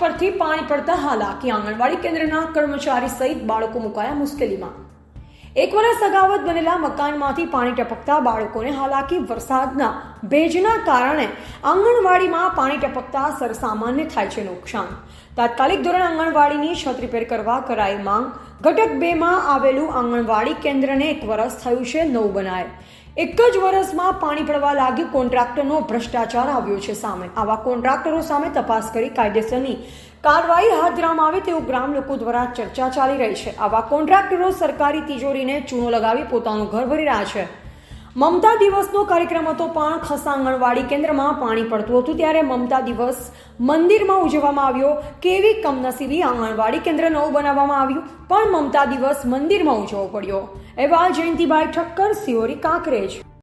પરથી પાણી પડતા હાલાકી, આંગણવાડી કેન્દ્રના કર્મચારી સહિત બાળકો મુકાયા મુશ્કેલીમાં। 1 વર્ષ અગાઉ જ બનેલા મકાનમાંથી પાણી ટપકતા બાળકોને હાલાકી, વરસાદના ભેજના કારણે આંગણવાડીમાં પાણી ટપકતા સરસામાન્ય થાય છે નુકસાન। તાત્કાલિક ધોરણે આંગણવાડીની છત રિપેર કરવા કરાઈ માંગ। ઘટક 2 માં આવેલું આંગણવાડી કેન્દ્રને 1 વર્ષ થયું છે નવું બનાય। 1 જ વર્ષમાં પાણી પડવા લાગ્યું, કોન્ટ્રાક્ટરનો ભ્રષ્ટાચાર આવ્યો છે સામે। આવા કોન્ટ્રાક્ટરો સામે તપાસ કરી કાયદેસરની કાર્યવાહી હાથ ધરવામાં આવે તેવું ગ્રામ લોકો દ્વારા ચર્ચા ચાલી રહી છે। આવા કોન્ટ્રાક્ટરો સરકારી તિજોરીને ચૂનો લગાવી પોતાનું ઘર ભરી રહ્યા છે। મમતા દિવસનો કાર્યક્રમ હતો, પણ ખસા આંગણવાડી કેન્દ્રમાં પાણી પડતું હતું ત્યારે મમતા દિવસ મંદિરમાં ઉજવવામાં આવ્યો। કેવી કમનસીબી, આંગણવાડી કેન્દ્ર નવું બનાવવામાં આવ્યું પણ મમતા દિવસ મંદિરમાં ઉજવવો પડ્યો। એવા જયંતિભાઈ ઠક્કર, સિયોરી, કાંકરેજ।